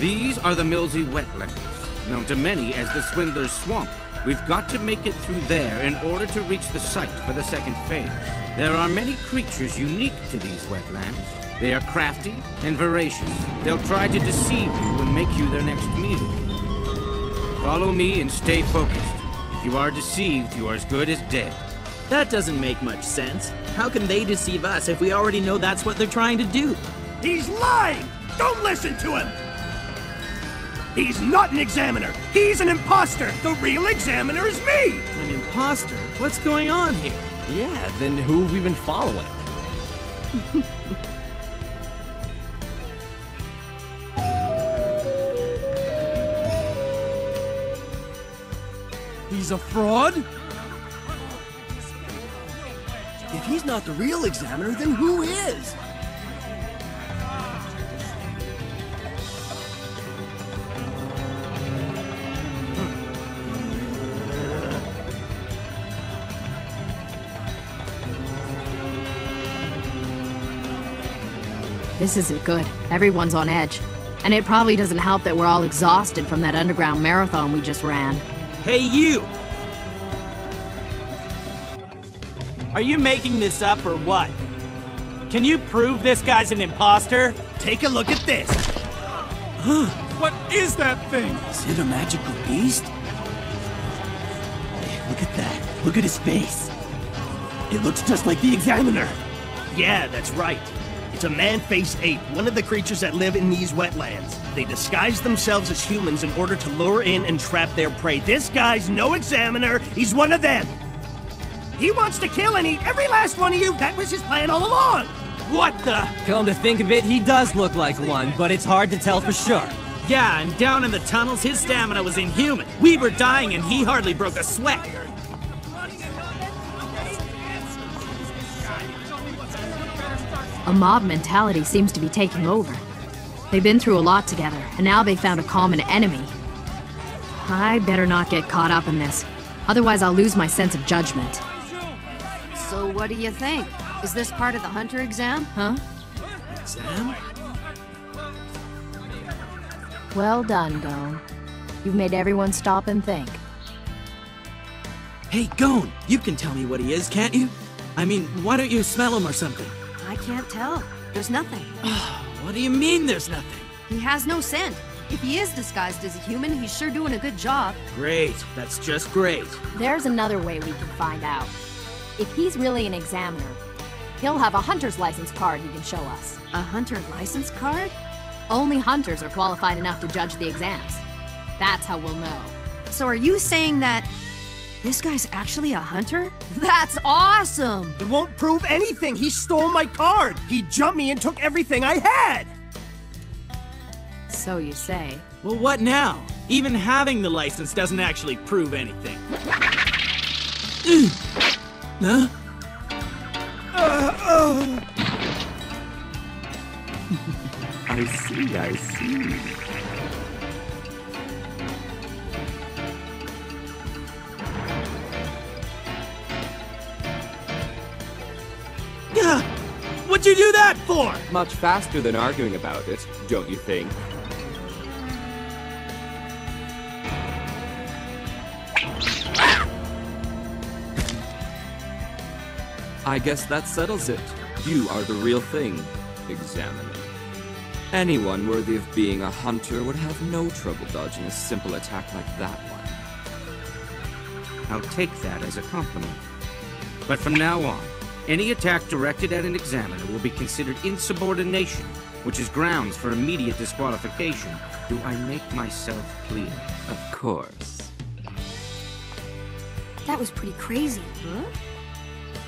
These are the Millsy wetlands, known to many as the Swindler's Swamp. We've got to make it through there in order to reach the site for the second phase. There are many creatures unique to these wetlands. They are crafty and voracious. They'll try to deceive you and make you their next meal. Follow me and stay focused. If you are deceived, you are as good as dead. That doesn't make much sense. How can they deceive us if we already know that's what they're trying to do? He's lying! Don't listen to him! He's not an examiner! He's an imposter! The real examiner is me! An imposter? What's going on here? Yeah, then who have we been following? He's a fraud? If he's not the real examiner, then who is? This isn't good. Everyone's on edge. And it probably doesn't help that we're all exhausted from that underground marathon we just ran. Hey, you! Are you making this up or what? Can you prove this guy's an imposter? Take a look at this! What is that thing? Is it a magical beast? Hey, look at that. Look at his face. It looks just like the examiner. Yeah, that's right. It's a man-faced ape, one of the creatures that live in these wetlands. They disguise themselves as humans in order to lure in and trap their prey. This guy's no examiner, he's one of them. He wants to kill and eat every last one of you. That was his plan all along. What the? Come to think of it, he does look like one, but it's hard to tell for sure. Yeah, and down in the tunnels, his stamina was inhuman. We were dying and he hardly broke a sweat. A mob mentality seems to be taking over. They've been through a lot together, and now they found a common enemy. I better not get caught up in this. Otherwise I'll lose my sense of judgment. So what do you think? Is this part of the hunter exam? Huh? Exam? Well done, Gone. You've made everyone stop and think. Hey, Gone, you can tell me what he is, can't you? I mean, why don't you smell him or something? I can't tell. There's nothing. What do you mean there's nothing? He has no scent. If he is disguised as a human, he's sure doing a good job. Great, that's just great. There's another way we can find out. If he's really an examiner, he'll have a hunter's license card he can show us. A hunter license card? Only hunters are qualified enough to judge the exams. That's how we'll know. So are you saying that this guy's actually a hunter? That's awesome! It won't prove anything. He stole my card. He jumped me and took everything I had. So you say. Well, what now? Even having the license doesn't actually prove anything. Huh? I see. What'd you do that for? Much faster than arguing about it, don't you think? I guess that settles it. You are the real thing, Examiner. Anyone worthy of being a hunter would have no trouble dodging a simple attack like that one. I'll take that as a compliment. But from now on, any attack directed at an examiner will be considered insubordination, which is grounds for immediate disqualification. Do I make myself clear? Of course. That was pretty crazy. Huh?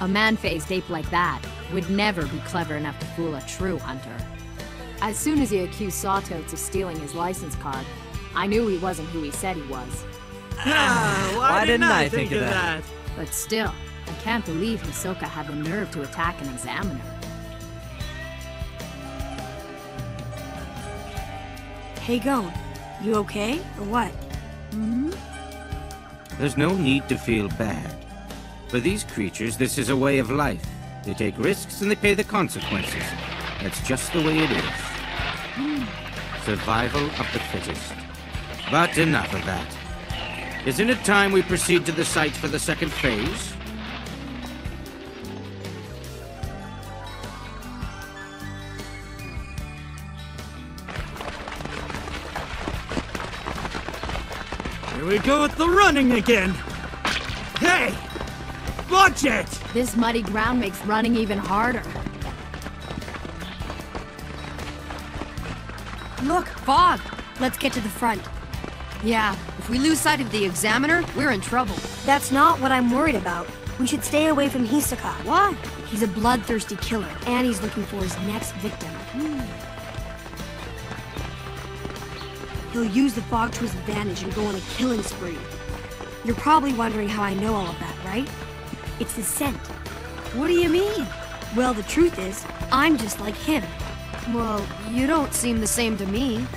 A man-faced ape like that would never be clever enough to fool a true hunter. As soon as he accused Sawtotes of stealing his license card, I knew he wasn't who he said he was. Why didn't I think of that? But still, I can't believe Hisoka had the nerve to attack an examiner. Hey, Gon, you okay, or what? There's no need to feel bad. For these creatures, this is a way of life. They take risks and they pay the consequences. That's just the way it is. Survival of the fittest. But enough of that. Isn't it time we proceed to the site for the second phase? Here we go with the running again. Hey! Watch it! This muddy ground makes running even harder. Look, fog! Let's get to the front. Yeah, if we lose sight of the examiner, we're in trouble. That's not what I'm worried about. We should stay away from Hisoka. Why? He's a bloodthirsty killer, and he's looking for his next victim. He'll use the fog to his advantage and go on a killing spree. You're probably wondering how I know all of that, right? It's his scent. What do you mean? Well, the truth is, I'm just like him. Well, you don't seem the same to me.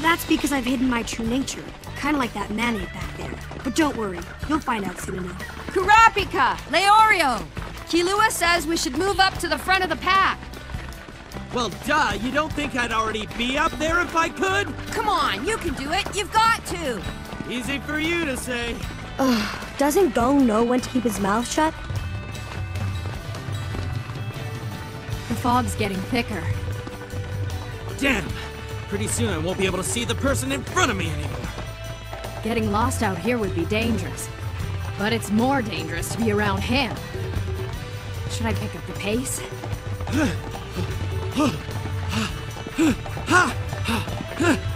That's because I've hidden my true nature. Kinda like that man-ape back there. But don't worry, you'll find out soon enough. Kurapika! Leorio! Killua says we should move up to the front of the pack. Well, duh, you don't think I'd already be up there if I could? Come on, you can do it! You've got to! Easy for you to say. Doesn't Gong know when to keep his mouth shut? The fog's getting thicker. Damn! Pretty soon I won't be able to see the person in front of me anymore. Getting lost out here would be dangerous. But it's more dangerous to be around him. Should I pick up the pace?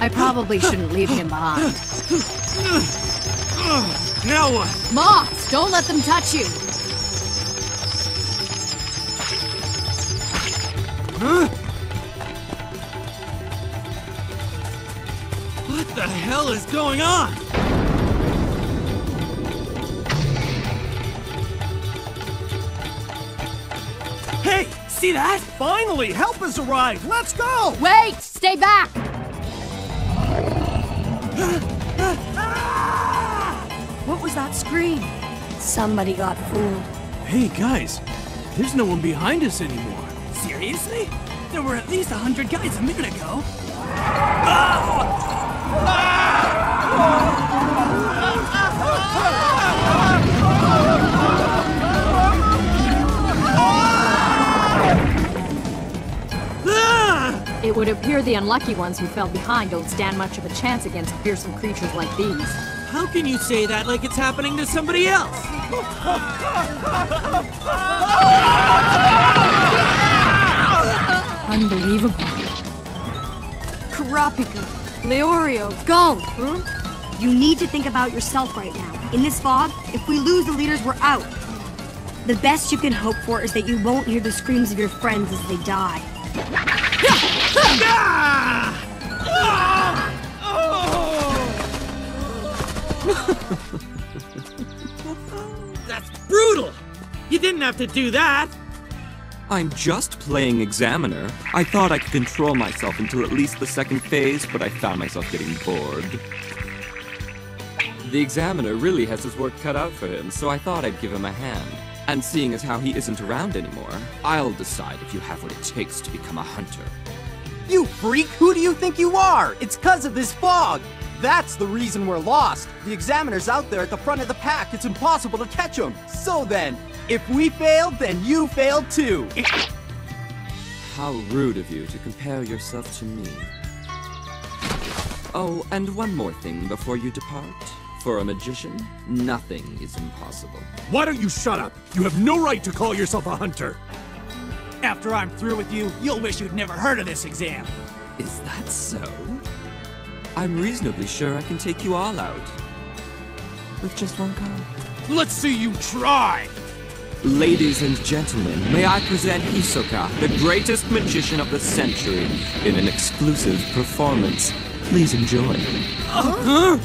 I probably shouldn't leave him behind. Now what? Moths! Don't let them touch you! Huh? What the hell is going on? Hey! See that? Finally, help has arrived! Let's go! Wait! Stay back! What was that scream? Somebody got fooled. Hey guys, there's no one behind us anymore. Seriously? There were at least 100 guys a minute ago. It would appear the unlucky ones who fell behind don't stand much of a chance against fearsome creatures like these. How can you say that like it's happening to somebody else? Unbelievable. Kurapika, Leorio, go! You need to think about yourself right now. In this fog, if we lose the leaders, we're out. The best you can hope for is that you won't hear the screams of your friends as they die. That's brutal! You didn't have to do that! I'm just playing Examiner. I thought I could control myself until at least the second phase, but I found myself getting bored. The Examiner really has his work cut out for him, so I thought I'd give him a hand. And seeing as how he isn't around anymore, I'll decide if you have what it takes to become a hunter. You freak! Who do you think you are? It's 'cause of this fog! That's the reason we're lost. The Examiner's out there at the front of the pack. It's impossible to catch him. So then, if we failed, then you failed too. How rude of you to compare yourself to me. Oh, and one more thing before you depart. For a magician, nothing is impossible. Why don't you shut up? You have no right to call yourself a hunter. After I'm through with you, you'll wish you'd never heard of this exam. Is that so? I'm reasonably sure I can take you all out. With just one card. Let's see you try! Ladies and gentlemen, may I present Hisoka, the greatest magician of the century, in an exclusive performance. Please enjoy. Huh?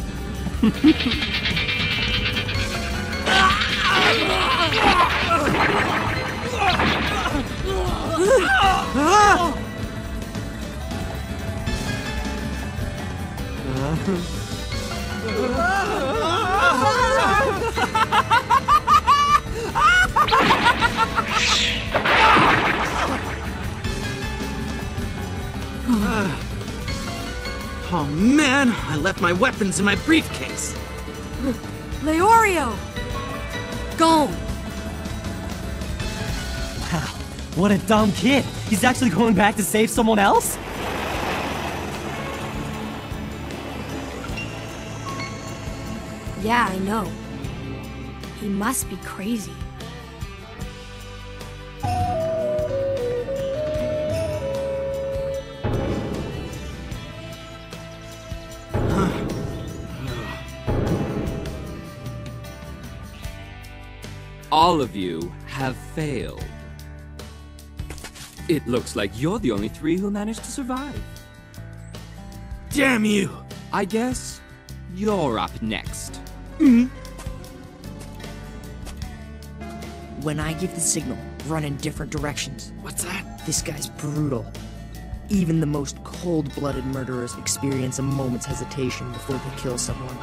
Oh man, I left my weapons in my briefcase. Leorio! Go! Wow, what a dumb kid. He's actually going back to save someone else? Yeah, I know. He must be crazy. All of you have failed. It looks like you're the only three who managed to survive. Damn you! I guess you're up next. When I give the signal, run in different directions. What's that? This guy's brutal. Even the most cold-blooded murderers experience a moment's hesitation before they kill someone.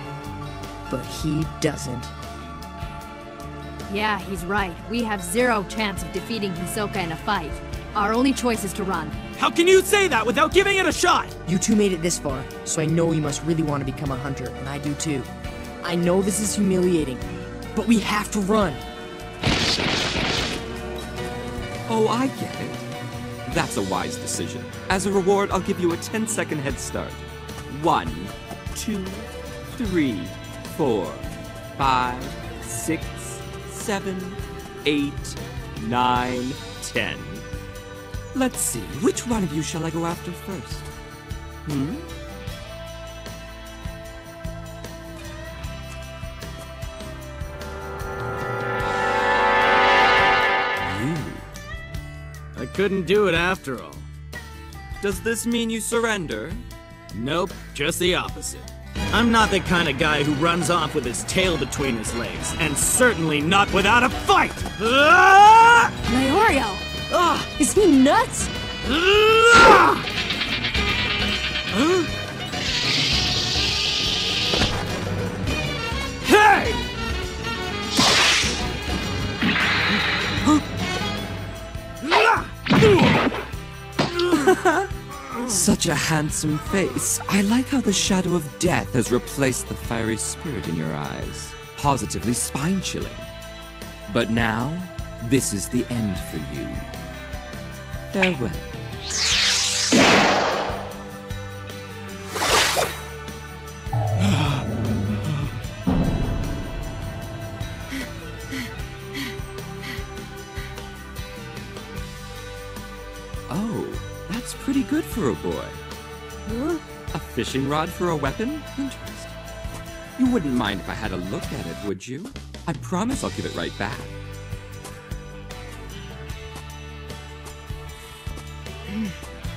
But he doesn't. Yeah, he's right. We have zero chance of defeating Hisoka in a fight. Our only choice is to run. How can you say that without giving it a shot? You two made it this far, so I know you must really want to become a hunter, and I do too. I know this is humiliating, but we have to run. Oh, I get it. That's a wise decision. As a reward, I'll give you a 10-second head start. 1, 2, 3, 4, 5, 6, 7, 8, 9, 10. Let's see, which one of you shall I go after first? I couldn't do it after all. Does this mean you surrender? Nope, just the opposite. I'm not the kind of guy who runs off with his tail between his legs, and certainly not without a fight! Leorio! Is he nuts? Hey! Such a handsome face. I like how the shadow of death has replaced the fiery spirit in your eyes. Positively spine-chilling. But now, this is the end for you. Farewell. Oh, that's pretty good for a boy. A fishing rod for a weapon? Interesting. You wouldn't mind if I had a look at it, would you? I promise I'll give it right back.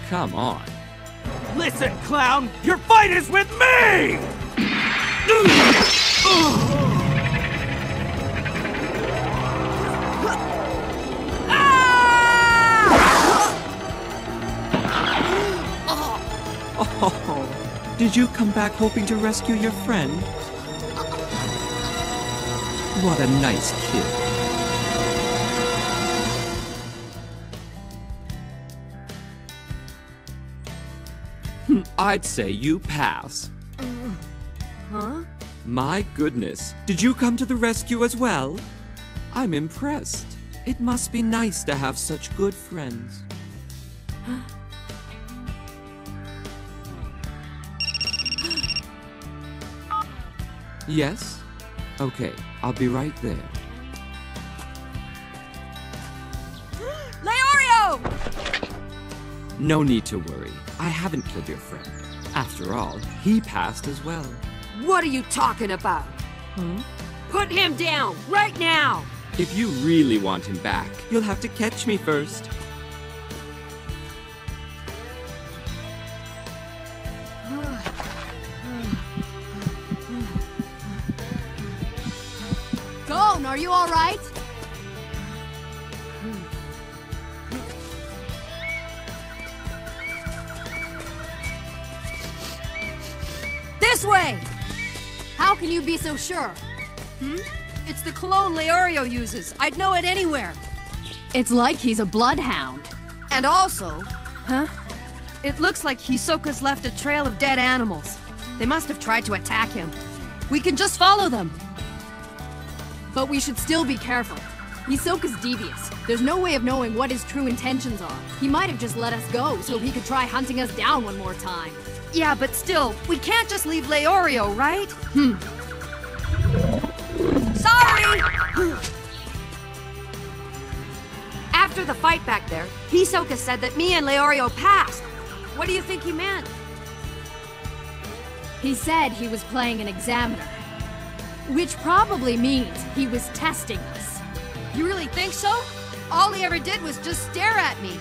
Come on. Listen, clown! Your fight is with me! Oh, did you come back hoping to rescue your friend? What a nice kid. I'd say you pass. Huh? My goodness, did you come to the rescue as well? I'm impressed. It must be nice to have such good friends. Yes? Okay, I'll be right there. Leorio! No need to worry. I haven't killed your friend. After all, he passed as well. What are you talking about? Put him down, right now! If you really want him back, you'll have to catch me first. Gon, are you alright? This way! How can you be so sure? It's the cologne Leorio uses. I'd know it anywhere. It's like he's a bloodhound. And also... It looks like Hisoka's left a trail of dead animals. They must have tried to attack him. We can just follow them. But we should still be careful. Hisoka's devious. There's no way of knowing what his true intentions are. He might have just let us go so he could try hunting us down one more time. Yeah, but still, we can't just leave Leorio, right? Sorry! After the fight back there, Hisoka said that me and Leorio passed. What do you think he meant? He said he was playing an examiner. Which probably means he was testing us. You really think so? All he ever did was just stare at me.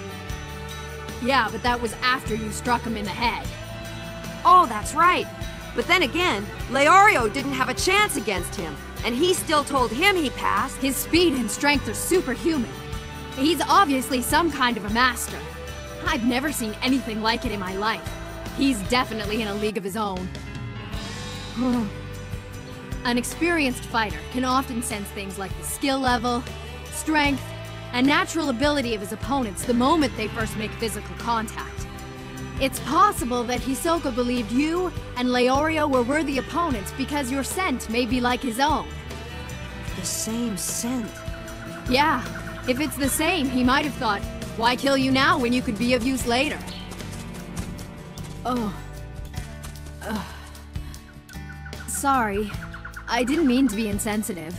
Yeah, but that was after you struck him in the head. Oh, that's right. But then again, Leorio didn't have a chance against him, and he still told him he passed. His speed and strength are superhuman. He's obviously some kind of a master. I've never seen anything like it in my life. He's definitely in a league of his own. An experienced fighter can often sense things like the skill level, strength, and natural ability of his opponents the moment they first make physical contact. It's possible that Hisoka believed you and Leorio were worthy opponents because your scent may be like his own. The same scent. Yeah, if it's the same, he might have thought, why kill you now when you could be of use later? Sorry. I didn't mean to be insensitive.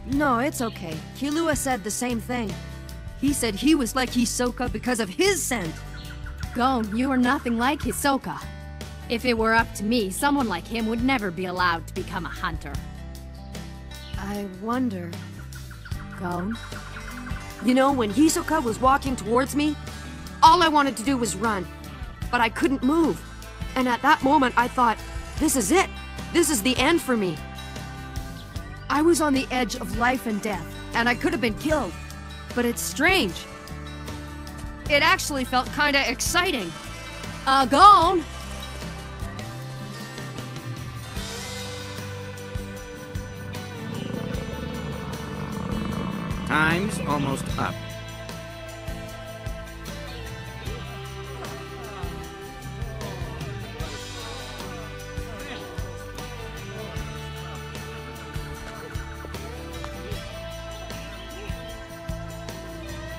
No, it's okay. Killua said the same thing. He said he was like Hisoka because of his scent. Gon, you are nothing like Hisoka. If it were up to me, someone like him would never be allowed to become a hunter. I wonder... Gon? You know, when Hisoka was walking towards me, all I wanted to do was run. But I couldn't move. And at that moment, I thought, this is it. This is the end for me. I was on the edge of life and death, and I could have been killed. But it's strange. It actually felt kinda exciting. Gon! Time's almost up.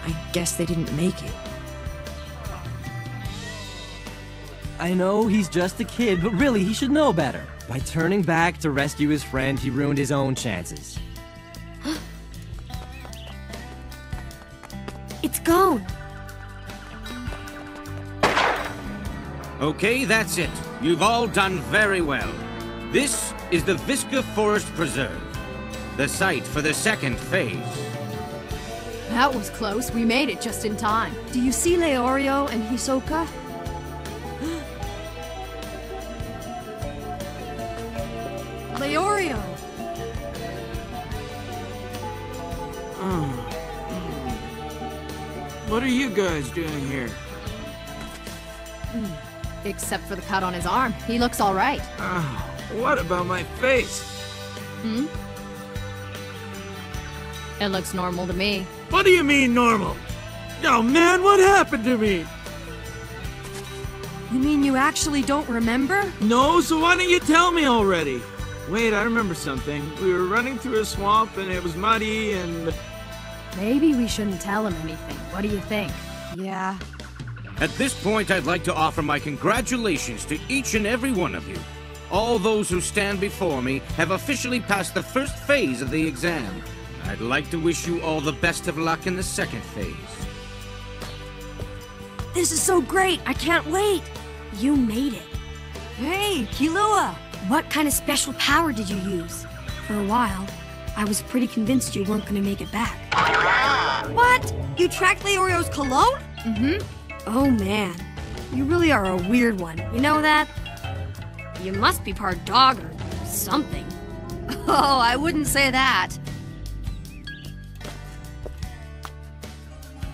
I guess they didn't make it. I know he's just a kid, but really he should know better. By turning back to rescue his friend, he ruined his own chances. It's gone. Okay, that's it. You've all done very well. This is the Visca Forest Preserve, the site for the second phase. That was close. We made it just in time. Do you see Leorio and Hisoka? Leorio! What are you guys doing here? Except for the cut on his arm. He looks all right. What about my face? It looks normal to me. What do you mean normal? Oh man, what happened to me? You mean you actually don't remember? No, so why don't you tell me already? Wait, I remember something. We were running through a swamp and it was muddy and... Maybe we shouldn't tell him anything. What do you think? Yeah. At this point, I'd like to offer my congratulations to each and every one of you. All those who stand before me have officially passed the first phase of the exam. I'd like to wish you all the best of luck in the second phase. This is so great! I can't wait! You made it. Hey, Killua! What kind of special power did you use? For a while, I was pretty convinced you weren't gonna make it back. What? You tracked Leorio's cologne? Oh man, you really are a weird one. You know that? You must be part dog or something. Oh, I wouldn't say that.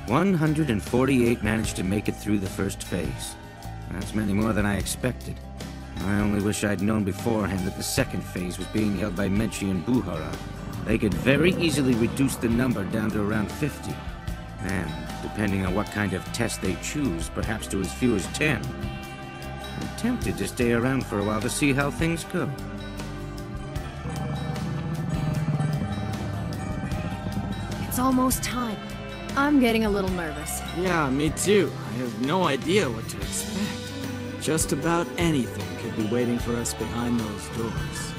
148 managed to make it through the first phase. That's many more than I expected. I only wish I'd known beforehand that the second phase was being held by Menchi and Buhara. They could very easily reduce the number down to around 50. And, depending on what kind of test they choose, perhaps to as few as 10. I'm tempted to stay around for a while to see how things go. It's almost time. I'm getting a little nervous. Yeah, me too. I have no idea what to expect. Just about anything could be waiting for us behind those doors.